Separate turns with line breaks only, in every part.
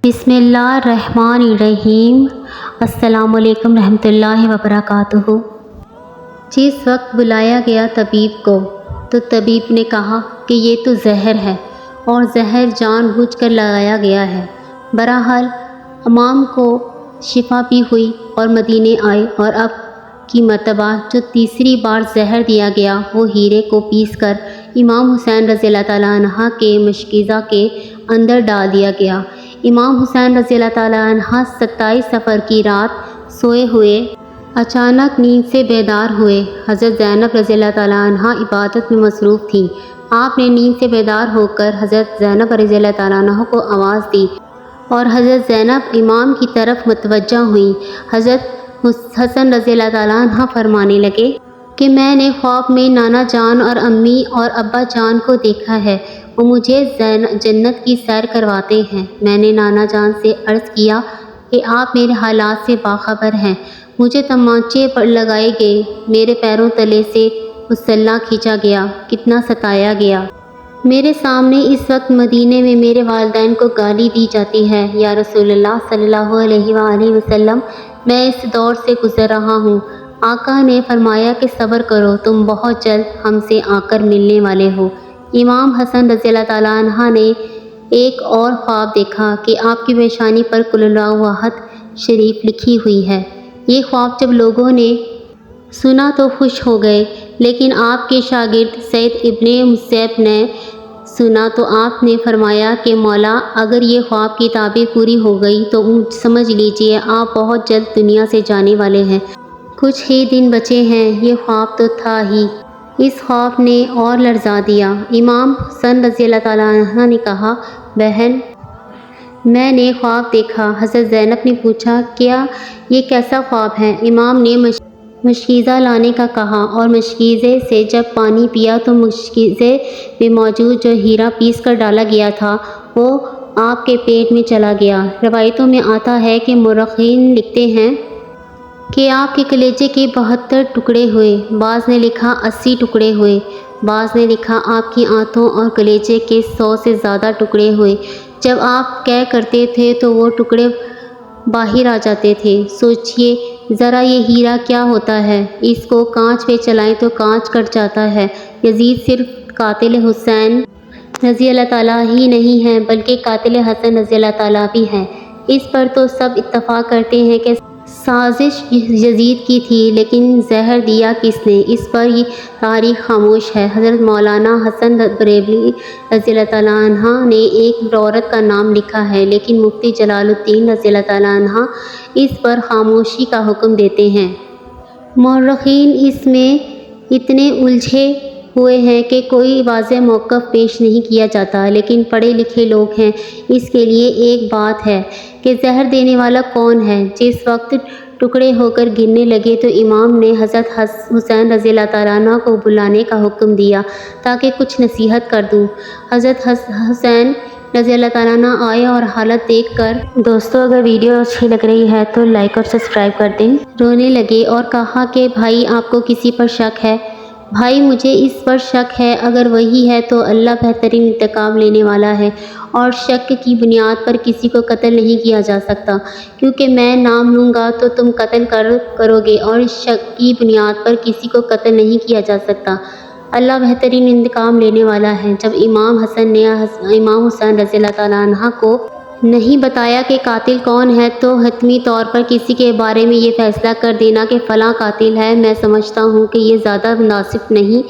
بسم اللہ الرحمن الرحیم۔ السلام علیکم رحمۃ اللہ وبرکاتہ۔ جس وقت بلایا گیا طبیب کو تو طبیب نے کہا کہ یہ تو زہر ہے اور زہر جان بوجھ کر لگایا گیا ہے۔ بہرحال امام کو شفا بھی ہوئی اور مدینے آئے، اور اب کی مرتبہ جو تیسری بار زہر دیا گیا وہ ہیرے کو پیس کر امام حسین رضی اللہ تعالیٰ عنہ کے مشکیزہ کے اندر ڈال دیا گیا۔ امام حسین رضی اللہ تعالیٰ عنہ 27 صفر کی رات سوئے ہوئے اچانک نیند سے بیدار ہوئے۔ حضرت زینب رضی اللہ تعالیٰ عنہ عبادت میں مصروف تھیں۔ آپ نے نیند سے بیدار ہو کر حضرت زینب رضی اللہ تعالیٰ عنہ کو آواز دی اور حضرت زینب امام کی طرف متوجہ ہوئیں۔ حضرت حسن رضی اللہ تعالیٰ عنہ فرمانے لگے کہ میں نے خواب میں نانا جان اور امی اور ابا جان کو دیکھا ہے، وہ مجھے جنت کی سیر کرواتے ہیں۔ میں نے نانا جان سے عرض کیا کہ آپ میرے حالات سے باخبر ہیں۔ مجھے تمانچے پر لگائے گئے، میرے پیروں تلے سے مسلح کھینچا گیا، کتنا ستایا گیا۔ میرے سامنے اس وقت مدینے میں میرے والدین کو گالی دی جاتی ہے۔ یا رسول اللہ صلی اللہ علیہ وآلہ وسلم، میں اس دور سے گزر رہا ہوں۔ آقا نے فرمایا کہ صبر کرو، تم بہت جلد ہم سے آ کر ملنے والے ہو۔ امام حسن رضی اللہ تعالیٰ عنہ نے ایک اور خواب دیکھا کہ آپ کی پیشانی پر قل اللہ احد شریف لکھی ہوئی ہے۔ یہ خواب جب لوگوں نے سنا تو خوش ہو گئے، لیکن آپ کے شاگرد سعید ابن مسیب نے سنا تو آپ نے فرمایا کہ مولا، اگر یہ خواب کی تعبیر پوری ہو گئی تو سمجھ لیجئے آپ بہت جلد دنیا سے جانے والے ہیں، کچھ ہی دن بچے ہیں۔ یہ خواب تو تھا ہی۔ اس خواب نے اور لرزا دیا۔ امام حسن رضی اللہ تعالیٰ عنہ نے کہا، بہن میں نے خواب دیکھا۔ حضرت زینب نے پوچھا، کیا یہ کیسا خواب ہے؟ امام نے مشکیزہ لانے کا کہا اور مشکیزے سے جب پانی پیا تو مشکیزے میں موجود جو ہیرا پیس کر ڈالا گیا تھا وہ آپ کے پیٹ میں چلا گیا۔ روایتوں میں آتا ہے کہ مورخین لکھتے ہیں کہ آپ کے کلیجے کے 72 ٹکڑے ہوئے، بعض نے لکھا 80 ٹکڑے ہوئے، بعض نے لکھا آپ کی آنتوں اور کلیجے کے 100 سے زیادہ ٹکڑے ہوئے۔ جب آپ قے کرتے تھے تو وہ ٹکڑے باہر آ جاتے تھے۔ سوچئے ذرا یہ ہیرا کیا ہوتا ہے، اس کو کانچ پہ چلائیں تو کانچ کٹ جاتا ہے۔ یزید صرف قاتل حسین رضی اللہ تعالیٰ ہی نہیں ہے بلکہ قاتل حسن رضی اللہ تعالیٰ بھی ہے۔ اس پر تو سب اتفاق کرتے ہیں کہ سازش یزید کی تھی، لیکن زہر دیا کس نے، اس پر یہ تاریخ خاموش ہے۔ حضرت مولانا حسن بریلوی رضی اللہ تعالیٰ عنہ نے ایک عورت کا نام لکھا ہے، لیکن مفتی جلال الدین رضی اللہ تعالیٰ عنہ اس پر خاموشی کا حکم دیتے ہیں۔ مورخین اس میں اتنے الجھے ہوئے ہیں کہ کوئی واضح موقف پیش نہیں کیا جاتا، لیکن پڑھے لکھے لوگ ہیں اس کے لیے ایک بات ہے کہ زہر دینے والا کون ہے۔ جس وقت ٹکڑے ہو کر گرنے لگے تو امام نے حضرت حسین رضی اللہ تعالیٰ عنہ کو بلانے کا حکم دیا تاکہ کچھ نصیحت کر دوں۔ حضرت حسین رضی اللہ تعالیٰ عنہ آئے اور حالت دیکھ کر دوستو اگر ویڈیو اچھی لگ رہی ہے تو لائک اور سبسکرائب کر دیں۔ رونے لگے اور کہا کہ بھائی آپ کو کسی پر شک ہے؟ بھائی مجھے اس پر شک ہے، اگر وہی ہے تو اللہ بہترین انتقام لینے والا ہے، اور شک کی بنیاد پر کسی کو قتل نہیں کیا جا سکتا، کیونکہ میں نام لوں گا تو تم قتل کرو گے، اور شک کی بنیاد پر کسی کو قتل نہیں کیا جا سکتا۔ اللہ بہترین انتقام لینے والا ہے۔ جب امام حسن نے امام حسین رضی اللہ تعالیٰ عنہ کو نہیں بتایا کہ قاتل کون ہے تو حتمی طور پر کسی کے بارے میں یہ فیصلہ کر دینا کہ فلاں قاتل ہے، میں سمجھتا ہوں کہ یہ زیادہ مناسب نہیں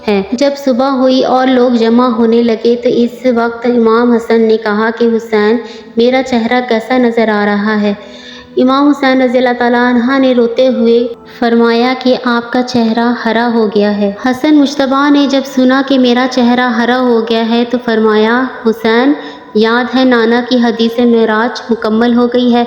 ہے۔ جب صبح ہوئی اور لوگ جمع ہونے لگے تو اس وقت امام حسن نے کہا کہ حسین میرا چہرہ کیسا نظر آ رہا ہے؟ امام حسین رضی اللہ تعالیٰ عنہ نے روتے ہوئے فرمایا کہ آپ کا چہرہ ہرا ہو گیا ہے۔ حسن مجتبیٰ نے جب سنا کہ میرا چہرہ ہرا ہو گیا ہے تو فرمایا، حسین یاد ہے نانا کی حدیث معراج مکمل ہو گئی ہے؟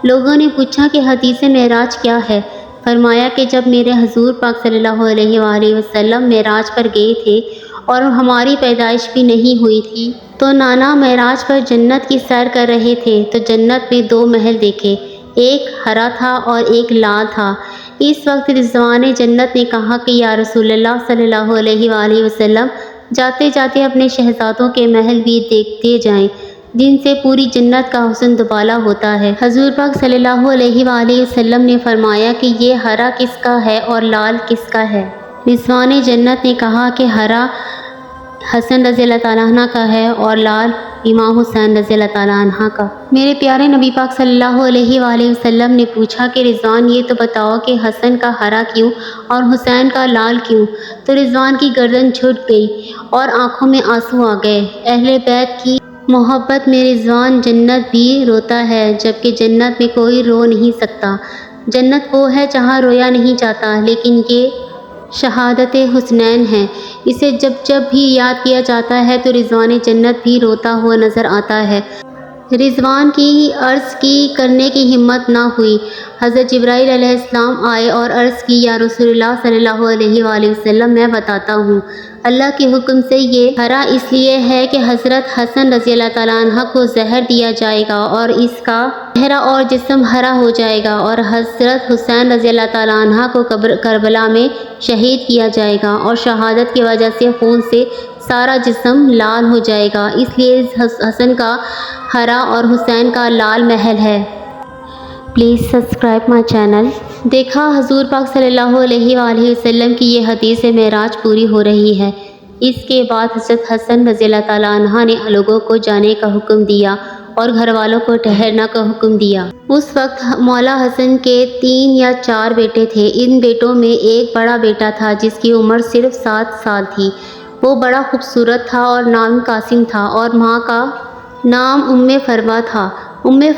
لوگوں نے پوچھا کہ حدیث معراج کیا ہے؟ فرمایا کہ جب میرے حضور پاک صلی اللہ علیہ وآلہ وسلم معراج پر گئے تھے اور ہماری پیدائش بھی نہیں ہوئی تھی تو نانا معراج پر جنت کی سیر کر رہے تھے تو جنت میں 2 محل دیکھے، ایک ہرا تھا اور ایک لال تھا۔ اس وقت رضوان جنت نے کہا کہ یا رسول اللہ صلی اللہ علیہ وآلہ وسلم، جاتے جاتے اپنے شہزادوں کے محل بھی دیکھتے جائیں۔ جن سے پوری جنت کا حسن دوبالا ہوتا ہے۔ حضور پاک صلی اللہ علیہ وآلہ وسلم نے فرمایا کہ یہ ہرا کس کا ہے اور لال کس کا ہے؟ رضوان جنت نے کہا کہ ہرا حسن رضی اللہ تعالیٰ عنہ کا ہے اور لال امام حسین رضی اللہ تعالیٰ عنہ کا۔ میرے پیارے نبی پاک صلی اللہ علیہ وآلہ وسلم نے پوچھا کہ رضوان یہ تو بتاؤ کہ حسن کا ہرا کیوں اور حسین کا لال کیوں؟ تو رضوان کی گردن جھک گئی اور آنکھوں میں آنسو آ گئے۔ اہل بیت کی محبت میں رضوان جنت بھی روتا ہے، جبکہ جنت میں کوئی رو نہیں سکتا۔ جنت وہ ہے جہاں رویا نہیں جاتا، لیکن یہ شہادت حسنین ہے۔ اسے جب جب بھی یاد کیا جاتا ہے تو رضوان جنت بھی روتا ہوا نظر آتا ہے۔ رضوان کی عرض کرنے کی ہمت نہ ہوئی۔ حضرت جبرائیل علیہ السلام آئے اور عرض کی، یا رسول اللہ صلی اللہ علیہ وآلہ وسلم، میں بتاتا ہوں۔ اللہ کے حکم سے یہ ہرا اس لیے ہے کہ حضرت حسن رضی اللہ تعالیٰ عنہ کو زہر دیا جائے گا اور اس کا چہرہ اور جسم ہرا ہو جائے گا، اور حضرت حسین رضی اللہ تعالیٰ عنہ کو کربلا میں شہید کیا جائے گا، اور شہادت کی وجہ سے خون سے سارا جسم لال ہو جائے گا۔ اس لیے حسن کا ہرا اور حسین کا لال محل ہے۔ Please subscribe my channel. دیکھا حضور پاک صلی اللہ علیہ وآلہ وسلم کی یہ حدیث معراج پوری ہو رہی ہے۔ اس کے بعد حضرت حسن رضی اللہ تعالیٰ عنہ نے لوگوں کو جانے کا حکم دیا اور گھر والوں کو ٹھہرنا کا حکم دیا۔ اس وقت مولا حسن کے 3 یا 4 بیٹے تھے۔ ان بیٹوں میں ایک بڑا بیٹا تھا جس کی عمر صرف 7 سال تھی۔ وہ بڑا خوبصورت تھا اور نام قاسم تھا، اور ماں کا نام فروا تھا۔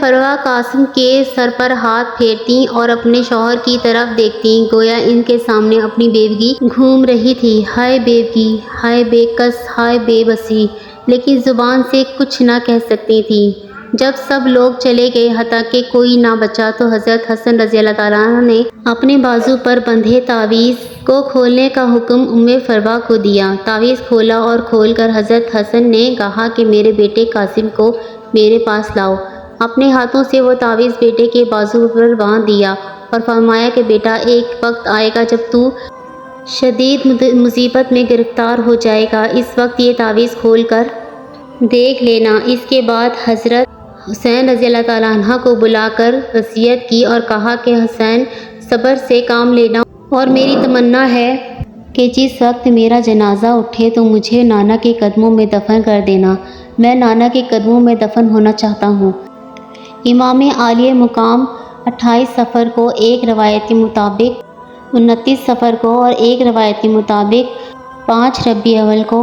فروا قاسم کے سر پر ہاتھ پھیرتی اور اپنے شوہر کی طرف دیکھتی، گویا ان کے سامنے اپنی بیوی گھوم رہی تھی۔ ہائے بیوی، ہائے بے کس، ہائے بے بسی، لیکن زبان سے کچھ نہ کہہ سکتی تھی۔ جب سب لوگ چلے گئے، حتیٰ کہ کوئی نہ بچا، تو حضرت حسن رضی اللہ تعالیٰ عنہ نے اپنے بازو پر بندھے تعویذ کو کھولنے کا حکم فروا کو دیا۔ تعویذ کھولا اور کھول کر حضرت حسن نے کہا کہ میرے بیٹے قاسم کو میرے پاس لاؤ۔ اپنے ہاتھوں سے وہ تعویذ بیٹے کے بازو پر باندھ دیا اور فرمایا کہ بیٹا، ایک وقت آئے گا جب تو شدید مصیبت میں گرفتار ہو جائے گا، اس وقت یہ تعویذ کھول کر دیکھ لینا۔ اس کے بعد حضرت حسین رضی اللہ تعالیٰ عنہ کو بلا کر وصیت کی اور کہا کہ حسین، صبر سے کام لینا، اور میری تمنا ہے کہ جس وقت میرا جنازہ اٹھے تو مجھے نانا کے قدموں میں دفن کر دینا۔ میں نانا کے قدموں میں دفن ہونا چاہتا ہوں۔ امام عالیہ مقام 28 صفر کو ایک روایت کے مطابق، 29 صفر کو اور ایک روایت کے مطابق 5 ربیع الاول کو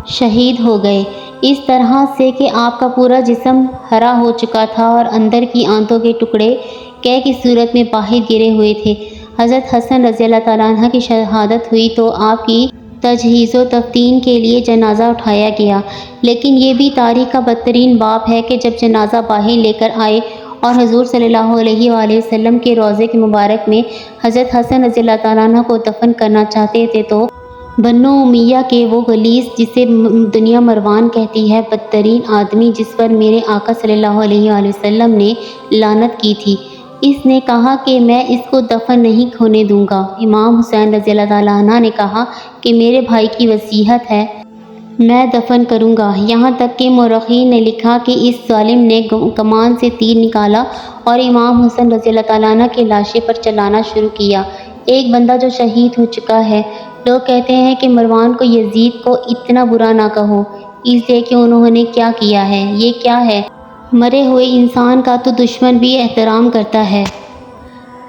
شہید ہو گئے، اس طرح سے کہ آپ کا پورا جسم ہرا ہو چکا تھا اور اندر کی آنتوں کے ٹکڑے قے کی صورت میں باہر گرے ہوئے تھے۔ حضرت حسن رضی اللہ تعالیٰ عنہ کی شہادت ہوئی تو آپ کی تجہیز و تدفین کے لیے جنازہ اٹھایا گیا، لیکن یہ بھی تاریخ کا بدترین باب ہے کہ جب جنازہ باہر لے کر آئے اور حضور صلی اللہ علیہ وآلہ وسلم کے روضے کے مبارک میں حضرت حسن رضی اللہ تعالیٰ عنہ کو دفن کرنا چاہتے تھے تو بنو امیہ کے وہ غلیظ، جسے دنیا مروان کہتی ہے، بدترین آدمی جس پر میرے آقا صلی اللہ علیہ وآلہ وسلم نے لعنت کی تھی، اس نے کہا کہ میں اس کو دفن نہیں ہونے دوں گا۔ امام حسین رضی اللہ تعالیٰ عنہ نے کہا کہ میرے بھائی کی وصیت ہے، میں دفن کروں گا۔ یہاں تک کہ مورخین نے لکھا کہ اس ظالم نے کمان سے تیر نکالا اور امام حسن رضی اللہ تعالیٰ عنہ کے لاشے پر چلانا شروع کیا۔ ایک بندہ جو شہید ہو چکا ہے۔ لوگ کہتے ہیں کہ مروان کو یزید کو اتنا برا نہ کہو، اس لیے کہ انہوں نے کیا کیا ہے۔ یہ کیا ہے؟ مرے ہوئے انسان کا تو دشمن بھی احترام کرتا ہے۔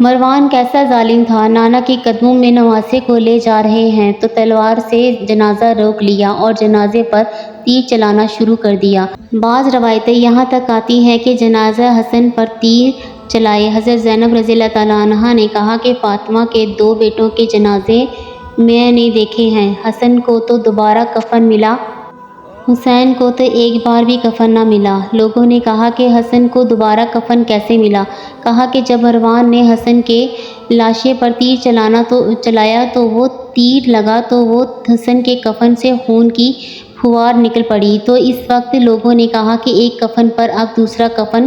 مروان کیسا ظالم تھا! نانا کے قدموں میں نواسے کو لے جا رہے ہیں تو تلوار سے جنازہ روک لیا اور جنازے پر تیر چلانا شروع کر دیا۔ بعض روایتیں یہاں تک آتی ہیں کہ جنازہ حسن پر تیر چلائے۔ حضرت زینب رضی اللہ تعالیٰ عنہا نے کہا کہ فاطمہ کے 2 بیٹوں کے جنازے میں نے دیکھے ہیں۔ حسن کو تو دوبارہ کفن ملا، حسین کو تو ایک بار بھی کفن نہ ملا۔ لوگوں نے کہا کہ حسن کو دوبارہ کفن کیسے ملا؟ کہا کہ جب مروان نے حسن کے لاشے پر تیر چلایا تو وہ تیر لگا تو وہ حسن کے کفن سے خون کی پھوار نکل پڑی۔ تو اس وقت لوگوں نے کہا کہ ایک کفن پر اب دوسرا کفن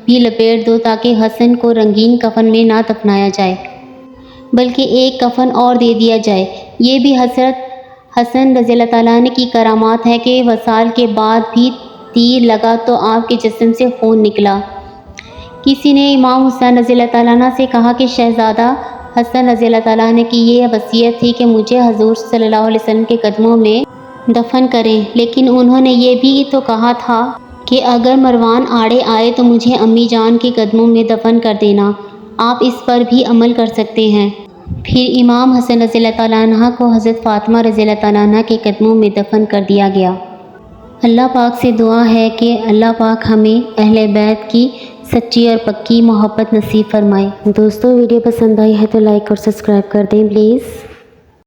بھی لپیٹ دو تاکہ حسن کو رنگین کفن میں نہ دفنایا جائے، بلکہ ایک کفن اور دے دیا جائے۔ یہ بھی حضرت حسن رضی اللہ تعالیٰ عنہ کی کرامات ہے کہ وصال کے بعد بھی تیر لگا تو آپ کے جسم سے خون نکلا۔ کسی نے امام حسین رضی اللہ تعالیٰ عنہ سے کہا کہ شہزادہ حسن رضی اللہ تعالیٰ عنہ کی یہ وصیت تھی کہ مجھے حضور صلی اللہ علیہ وسلم کے قدموں میں دفن کریں، لیکن انہوں نے یہ بھی تو کہا تھا کہ اگر مروان آڑے آئے تو مجھے امی جان کے قدموں میں دفن کر دینا۔ آپ اس پر بھی عمل کر سکتے ہیں۔ پھر امام حسن رضی اللہ تعالیٰ عنہ کو حضرت فاطمہ رضی اللہ تعالیٰ عنہ کے قدموں میں دفن کر دیا گیا۔ اللہ پاک سے دعا ہے کہ اللہ پاک ہمیں اہل بیت کی سچی اور پکی محبت نصیب فرمائے۔ دوستو ویڈیو پسند آئی ہے تو لائک اور سبسکرائب کر دیں پلیز۔